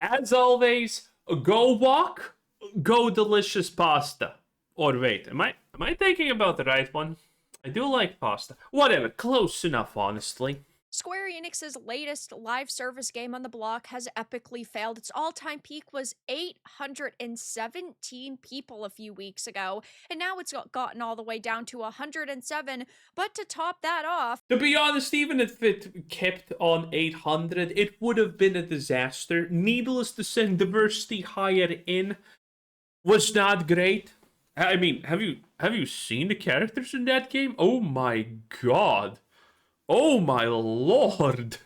as always, go walk, go delicious pasta. Or wait, am I thinking about the right one? I do like pasta. Whatever, close enough, honestly. Square Enix's latest live service game on the block has epically failed. Its all time peak was 817 people a few weeks ago, and now it's gotten all the way down to 107. But to top that off, To be honest, even if it kept on 800, it would have been a disaster. Needless to say, diversity higher in was not great. I mean, have you seen the characters in that game? Oh my god. Oh my lord.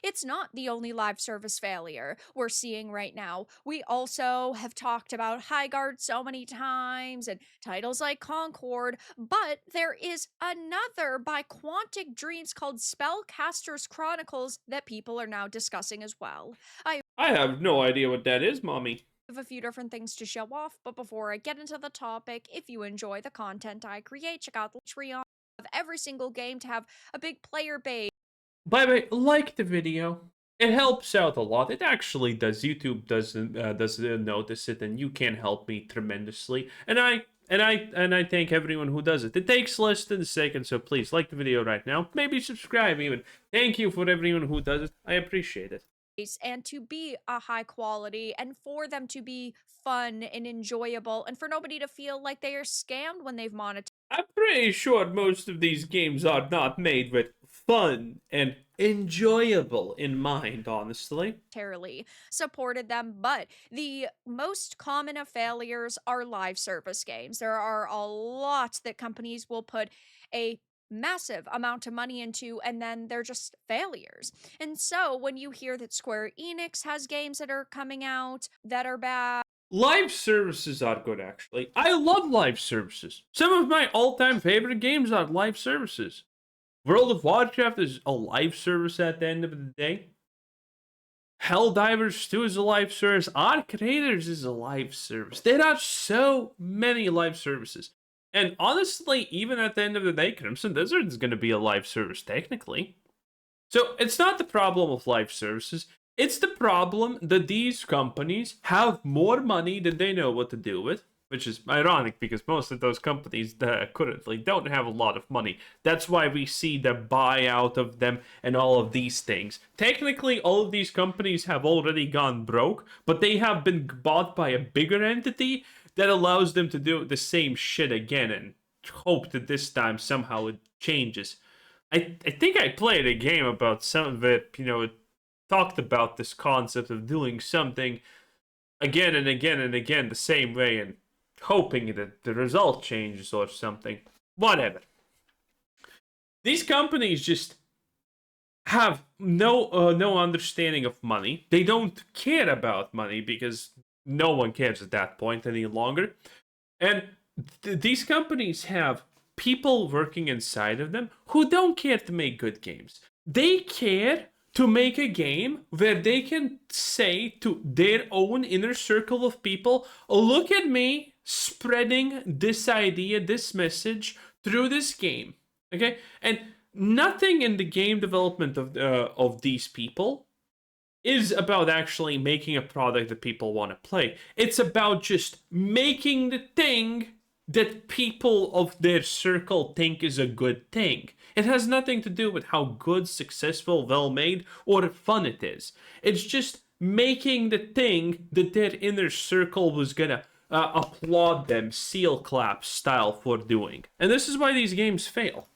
it's not the only live service failure we're seeing right now. We also have talked about Highguard so many times and titles like Concord, but there is another by Quantic Dreams called Spellcasters Chronicles that people are now discussing as well. I I have no idea what that is, mommy. have a few different things to show off, but before I get into the topic, if you enjoy the content I create, check out the Patreon of every single game to have a big player base. By the way, like the video. It helps out a lot. It actually does. YouTube doesn't notice it, and you can help me tremendously. And I thank everyone who does it. It takes less than a second, so please like the video right now. Maybe subscribe even. Thank you for everyone who does it. I appreciate it. And to be a high quality and for them to be fun and enjoyable and for nobody to feel like they are scammed when they've I'm pretty sure most of these games are not made with fun and enjoyable in mind, honestly. monetarily supported them. But the most common of failures are live service games. There are a lot that companies will put a massive amount of money into and then they're just failures. And so when you hear that Square Enix has games that are coming out that are bad, Live services are good, actually. I love live services. Some of my all-time favorite games are live services. World of Warcraft is a live service at the end of the day. Helldivers 2 is a live service. Arc Raiders is a live service. There are so many live services. And honestly, even at the end of the day, Crimson Desert is going to be a live service, technically. So it's not the problem of live services. It's the problem that these companies have more money than they know what to do with, which is ironic because most of those companies currently don't have a lot of money. That's why we see the buyout of them and all of these things. Technically, all of these companies have already gone broke, but they have been bought by a bigger entity that allows them to do the same shit again and hope that this time somehow it changes. I think I played a game about some of it, it talked about this concept of doing something again and again and again the same way and hoping that the result changes or something. Whatever. These companies just have no understanding of money. They don't care about money because no one cares at that point any longer. And these companies have people working inside of them who don't care to make good games. They care to make a game where they can say to their own inner circle of people, look at me spreading this idea, this message through this game. Okay? And nothing in the game development of these people is about actually making a product that people want to play. It's about just making the thing that people of their circle think is a good thing. It has nothing to do with how good, successful, well-made, or fun it is. It's just making the thing that their inner circle was gonna applaud them, seal clap style for doing. And this is why these games fail.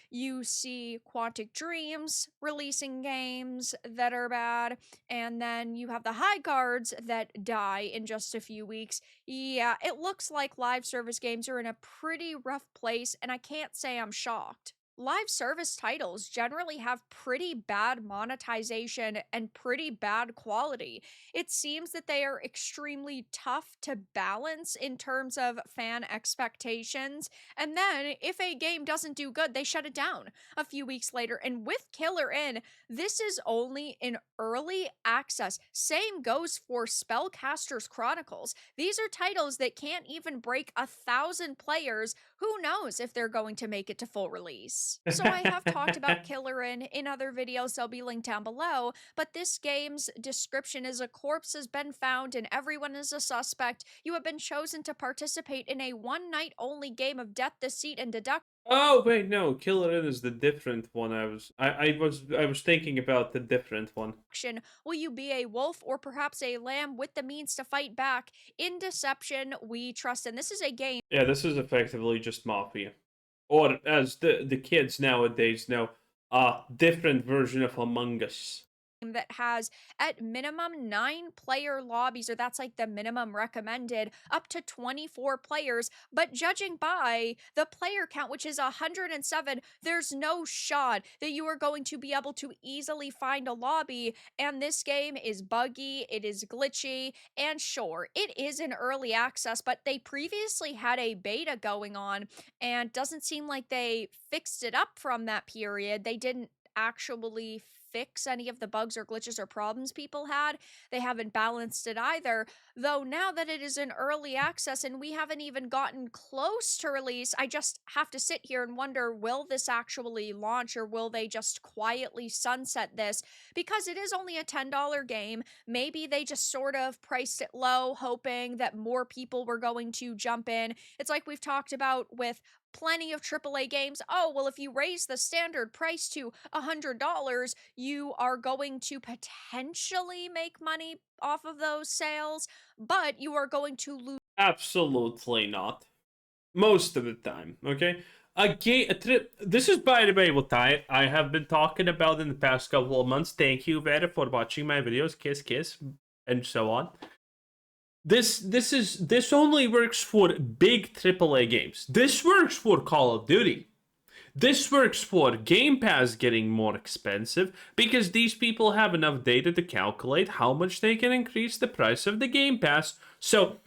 you see Quantic Dreams releasing games that are bad, and then you have the high guards that die in just a few weeks. Yeah, it looks like live service games are in a pretty rough place, and I can't say I'm shocked. Live service titles generally have pretty bad monetization and pretty bad quality. It seems that they are extremely tough to balance in terms of fan expectations. And then, if a game doesn't do good, they shut it down a few weeks later. And with Killer In, this is only in early access. Same goes for Spellcasters Chronicles. These are titles that can't even break 1,000 players. Who knows if they're going to make it to full release? So I have talked about Killer in other videos, they'll be linked down below, but this game's description is a corpse has been found and everyone is a suspect. You have been chosen to participate in a one night only game of death, deceit, and deduction. Oh wait, no, Killer Inn is the different one. I was thinking about the different one. Will you be a wolf or perhaps a lamb with the means to fight back? In Deception, we trust, and this is a game Yeah, this is effectively just Mafia. Or as the kids nowadays know, a different version of Among Us. that has at minimum 9 player lobbies, or that's like the minimum recommended, up to 24 players. But judging by the player count, which is 107, there's no shot that you are going to be able to easily find a lobby. And this game is buggy, it is glitchy, and sure, it is in early access, but they previously had a beta going on and doesn't seem like they fixed it up from that period. They didn't actually fix any of the bugs or glitches or problems people had. They haven't balanced it either. Though now that it is in early access and we haven't even gotten close to release, I just have to sit here and wonder, will this actually launch or will they just quietly sunset this? Because it is only a $10 game. Maybe they just sort of priced it low, hoping that more people were going to jump in. It's like we've talked about with plenty of AAA games. Oh, well, if you raise the standard price to $100, you are going to potentially make money off of those sales, but you are going to lose. Absolutely not. Most of the time, okay? A trip. This is, by the way, what I have been talking about in the past couple of months. Thank you, Vera, for watching my videos. Kiss, kiss, and so on. This only works for big AAA games. This works for Call of Duty. This works for Game Pass getting more expensive because these people have enough data to calculate how much they can increase the price of the Game Pass. So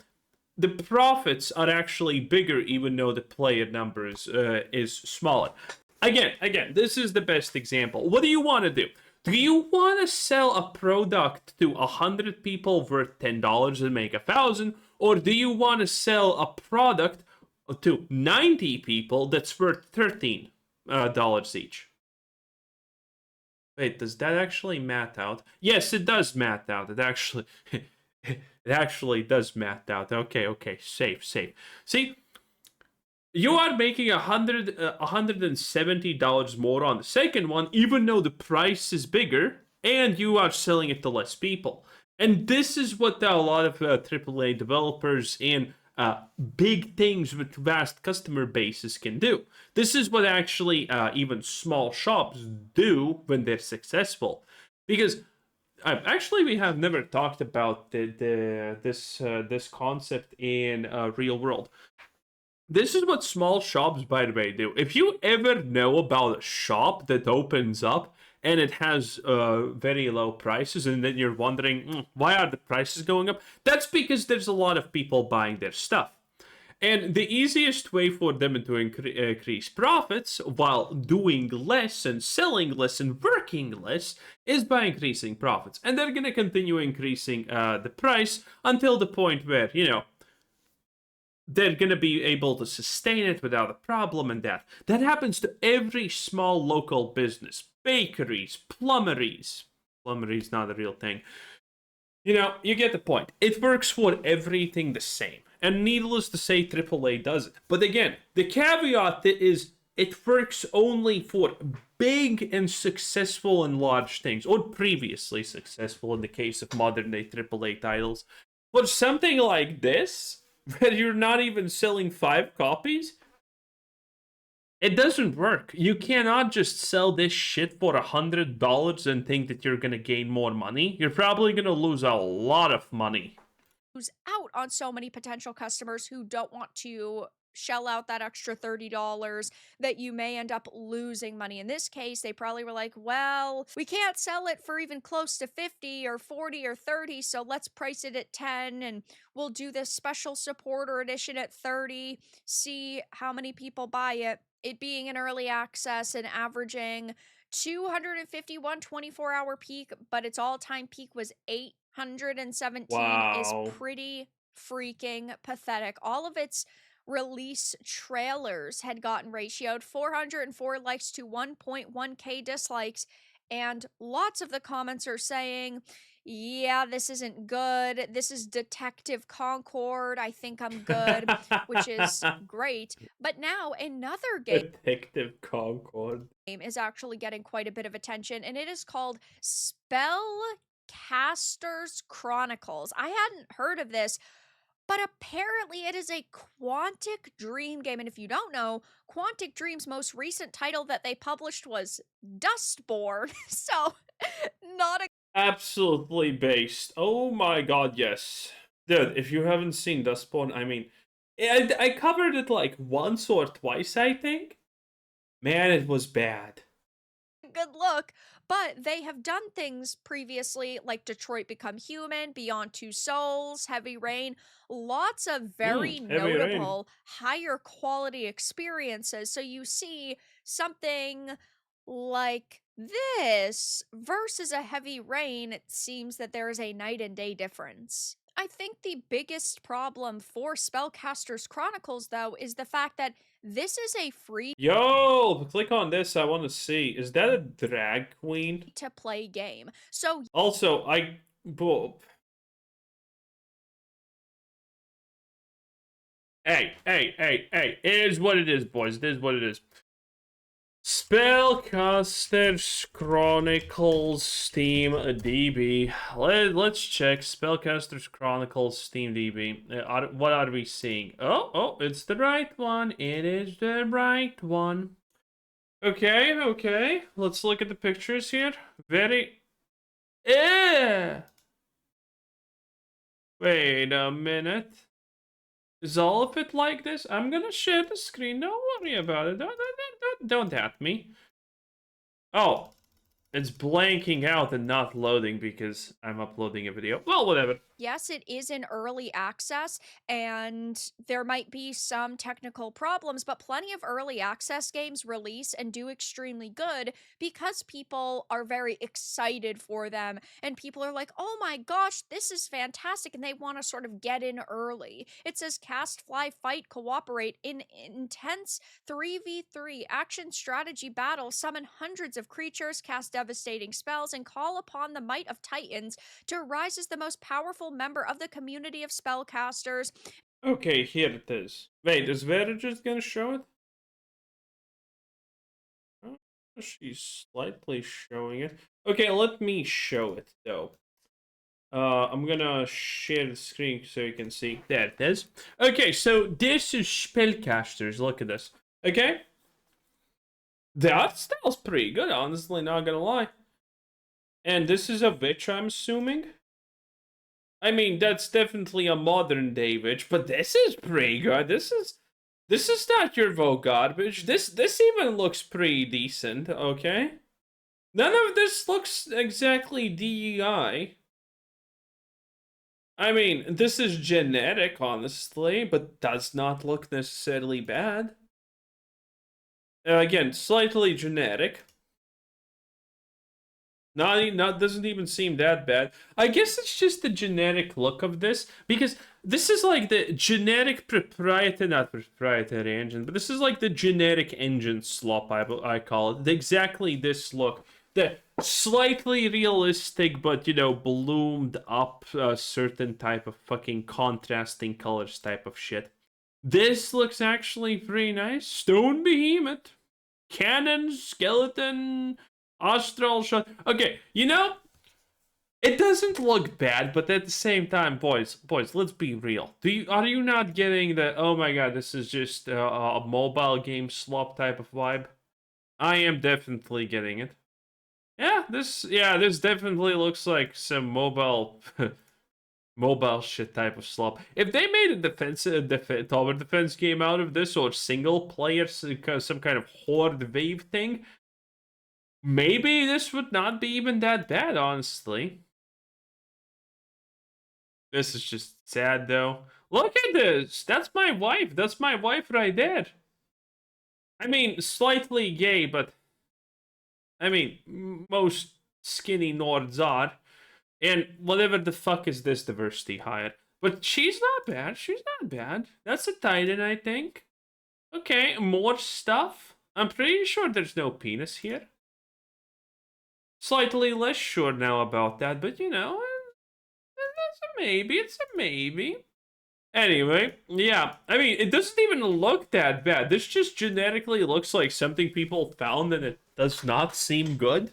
the profits are actually bigger, even though the player number is smaller. Again, this is the best example. What do you want to do? Do you want to sell a product to 100 people worth $10 and make 1,000, or do you want to sell a product to 90 people that's worth $13 each? Wait, does that actually math out? Yes, it does math out. It actually it actually does math out. Okay, safe. See, you are making $170 more on the second one, even though the price is bigger, and you are selling it to less people. And this is what a lot of AAA developers and big things with vast customer bases can do. This is what actually even small shops do when they're successful. Because actually, we have never talked about this concept in real world. This is what small shops, by the way, do. If you ever know about a shop that opens up and it has very low prices, and then you're wondering, why are the prices going up? That's because there's a lot of people buying their stuff. And the easiest way for them to increase profits while doing less and selling less and working less is by increasing profits. And they're going to continue increasing the price until the point where, they're going to be able to sustain it without a problem, and that happens to every small local business. Bakeries, plumberies. Plumberies not a real thing. You get the point. It works for everything the same. And needless to say, AAA does it. But again, the caveat is it works only for big and successful and large things, or previously successful in the case of modern day AAA titles. For something like this, where you're not even selling 5 copies, it doesn't work. You cannot just sell this shit for $100 and think that you're gonna gain more money. You're probably gonna lose a lot of money. Who's out on so many potential customers who don't want to shell out that extra $30 that you may end up losing money. In this case, they probably were like, well, we can't sell it for even close to 50 or 40 or 30, so let's price it at 10 and we'll do this special supporter edition at 30, see how many people buy it. It being in early access and averaging 251 24-hour peak, but its all-time peak was 817 is Wow. pretty freaking pathetic. All of its release trailers had gotten ratioed 404 likes to 1.1k dislikes, and lots of the comments are saying, yeah, this isn't good. This is Detective Concord. I think I'm good, which is great. But now another game Detective Concord. is actually getting quite a bit of attention, and it is called Spellcasters Chronicles. I hadn't heard of this, but apparently it is a Quantic Dream game. And if you don't know, Quantic Dream's most recent title that they published was Dustborn. So, not a Absolutely based. Oh my god, yes. Dude, if you haven't seen Dustborn, I mean, I covered it like once or twice, I think. Man, it was bad. good look, but they have done things previously like Detroit Become Human, Beyond Two Souls, Heavy Rain, lots of very Heavy Rain. notable higher quality experiences. So you see something like this versus a Heavy Rain, it seems that there is a night and day difference. I think the biggest problem for Spellcasters Chronicles, though, is the fact that this is a free Yo, click on this. I want to see. Is that a drag queen? to play game. So Also, hey. It is what it is, boys. It is what it is. Spellcasters Chronicles Steam DB. Let's check Spellcasters Chronicles Steam DB. What are we seeing? Oh, it's the right one. It is the right one. Okay. Let's look at the pictures here. Very. Wait a minute. Is all of it like this? I'm gonna share the screen. Don't worry about it. Don't at me. Oh, it's blanking out and not loading because I'm uploading a video. Well, whatever. yes, it is in early access, and there might be some technical problems, but plenty of early access games release and do extremely good because people are very excited for them. And people are like, oh my gosh, this is fantastic. And they want to sort of get in early. It says cast, fly, fight, cooperate in intense 3v3 action strategy battle, summon hundreds of creatures, cast devastating spells, and call upon the might of titans to rise as the most powerful member of the community of spellcasters. Okay, here it is. Wait, is Vera just gonna show it? Oh, she's slightly showing it. Okay, let me show it though. I'm gonna share the screen so you can see. There it is. Okay, so this is Spellcasters. Look at this. Okay? The art style's pretty good, honestly, not gonna lie. And this is a witch, I'm assuming? I mean, that's definitely a modern day witch, but this is pretty good. This is not your vote garbage. This even looks pretty decent, okay? None of this looks exactly DEI. I mean, this is generic, honestly, but does not look necessarily bad. Again, slightly generic. Not doesn't even seem that bad. I guess it's just the generic look of this because this is like the generic not proprietary engine, but this is like the generic engine slop I call it. Exactly this look, the slightly realistic but ballooned up certain type of fucking contrasting colors type of shit. This looks actually pretty nice. Stone behemoth, cannon, skeleton. Astral shot. Okay, it doesn't look bad, but at the same time, boys, let's be real. Are you not getting the, oh my god, this is just a mobile game slop type of vibe? I am definitely getting it. Yeah, this definitely looks like some mobile mobile shit type of slop. If they made a tower defense game out of this, or single player, some kind of horde wave thing, maybe this would not be even that bad, honestly. This is just sad, though. Look at this! That's my wife! That's my wife right there! I mean, slightly gay, but... I mean, most skinny Nords are. And whatever the fuck is this diversity hire? But she's not bad. She's not bad. That's a Titan, I think. Okay, more stuff. I'm pretty sure there's no penis here. Slightly less sure now about that, but you know, it's a maybe. It's a maybe. Anyway, yeah, I mean, it doesn't even look that bad. This just genetically looks like something people found and it does not seem good.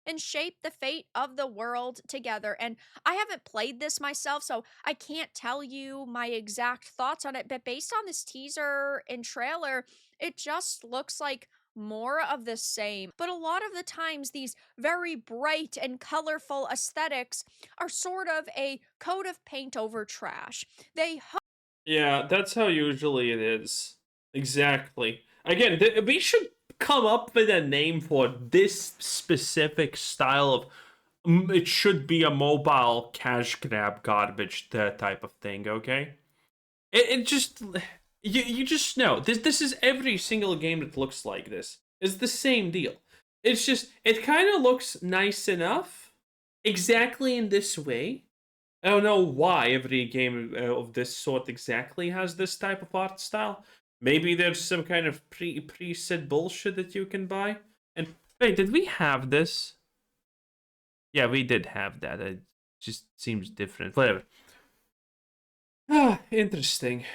And shape the fate of the world together. And I haven't played this myself, so I can't tell you my exact thoughts on it. But based on this teaser and trailer, it just looks like more of the same. But a lot of the times, these very bright and colorful aesthetics are sort of a coat of paint over trash. They Yeah, that's how usually it is. Exactly. Again, we should come up with a name for this specific style of. It should be a mobile cash grab garbage type of thing. Okay. It just you just know this is every single game that looks like this. It's the same deal. It's just it kind of looks nice enough, exactly in this way. I don't know why every game of this sort exactly has this type of art style. Maybe there's some kind of preset bullshit that you can buy. And wait, did we have this? Yeah, we did have that. It just seems different. Whatever. Ah, interesting.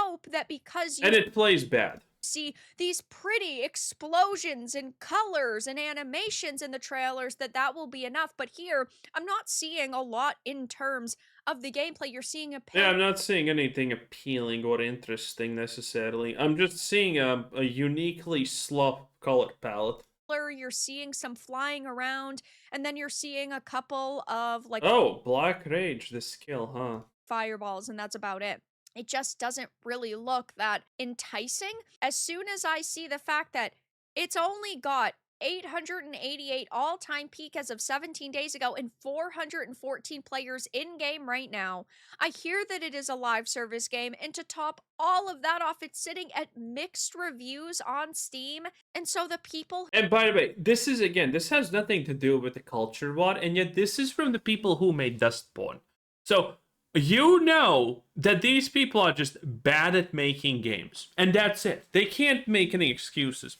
hope that because you And it plays bad. see these pretty explosions and colors and animations in the trailers that will be enough, but here I'm not seeing a lot in terms of the gameplay. You're seeing a Yeah, I'm not seeing anything appealing or interesting necessarily. I'm just seeing a uniquely slop color palette. pillar, you're seeing some flying around, and then you're seeing a couple of like Oh, Black Rage, the skill, huh? fireballs, and that's about it. It just doesn't really look that enticing. As soon as I see the fact that it's only got 888 all time peak as of 17 days ago and 414 players in game right now, I hear that it is a live service game. And to top all of that off, it's sitting at mixed reviews on Steam. And so the people And by the way, this is again, this has nothing to do with the culture war, and yet this is from the people who made Dustborn. So you know that these people are just bad at making games, and that's it. They can't make any excuses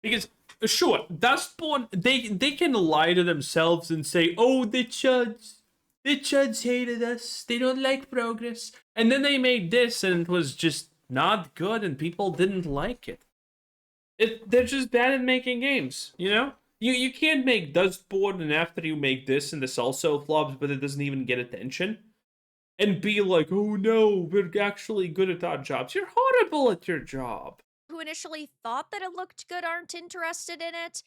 because sure, Dustborn they can lie to themselves and say, "Oh, the chuds hated us. They don't like progress," and then they made this, and it was just not good, and people didn't like it. They're just bad at making games, you know? You can't make Dustborn and after you make this and this also flops, but it doesn't even get attention. And be like, oh no, we're actually good at our jobs. You're horrible at your job. who initially thought that it looked good aren't interested in it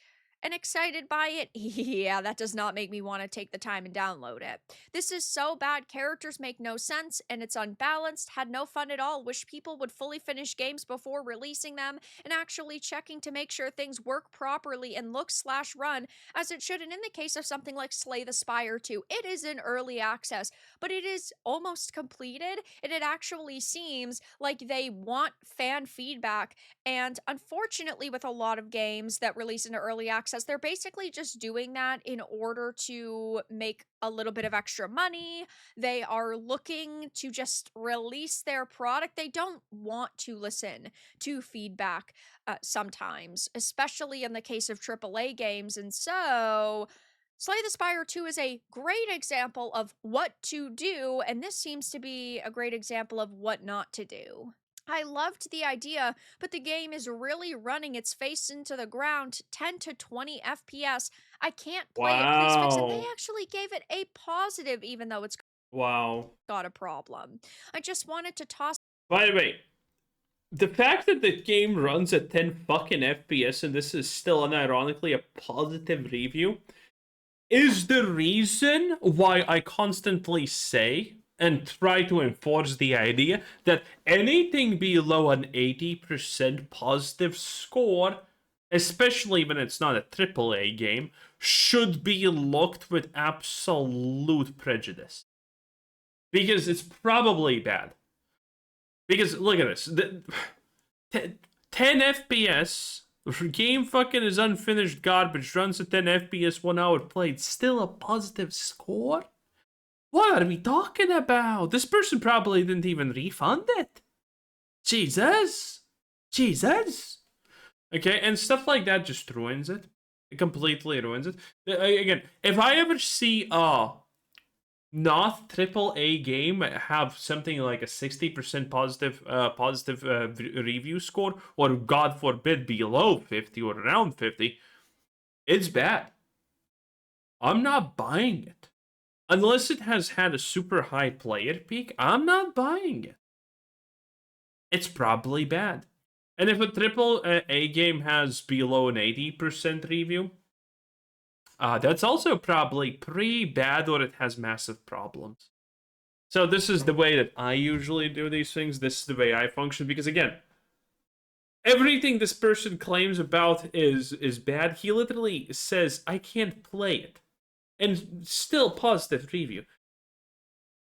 and excited by it, yeah, that does not make me want to take the time and download it. This is so bad, characters make no sense, and it's unbalanced, had no fun at all. Wish people would fully finish games before releasing them and actually checking to make sure things work properly and look/run as it should. And in the case of something like Slay the Spire 2, it is in early access, but it is almost completed, and it actually seems like they want fan feedback. And unfortunately, with a lot of games that release into early access, they're basically just doing that in order to make a little bit of extra money. They are looking to just release their product. They don't want to listen to feedback sometimes, especially in the case of AAA games. And so Slay the Spire 2 is a great example of what to do, and this seems to be a great example of what not to do. I loved the idea, but the game is really running its face into the ground, 10 to 20 FPS. I can't play it. Please fix it. They Wow. actually gave it a positive, even though it's Wow. got a problem. I just wanted to toss By the way, the fact that the game runs at 10 fucking FPS and this is still unironically a positive review is the reason why I constantly say and try to enforce the idea that anything below an 80% positive score, especially when it's not a AAA game, should be looked with absolute prejudice. Because it's probably bad. Because look at this. 10 FPS, game fucking is unfinished garbage, runs at 10 FPS, 1 hour played, still a positive score? What are we talking about? This person probably didn't even refund it. Jesus. Jesus. Okay, and stuff like that just ruins it. It completely ruins it. Again, if I ever see not triple A game have something like a 60% positive review score, or God forbid below 50 or around 50, it's bad. I'm not buying it. Unless it has had a super high player peak, I'm not buying it. It's probably bad. And if a triple A game has below an 80% review, that's also probably pretty bad, or it has massive problems. So this is the way that I usually do these things. This is the way I function, because again, everything this person claims about is bad. He literally says I can't play it, and still positive review.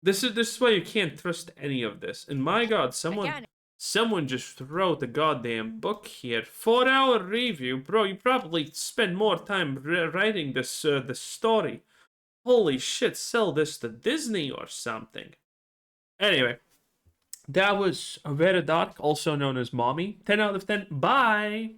This is why you can't trust any of this. And my God, Again, someone just wrote a goddamn book here. 4-hour review, bro. You probably spend more time writing this story. Holy shit! Sell this to Disney or something. Anyway, that was a Veridot, also known as Mommy. 10 out of 10. Bye.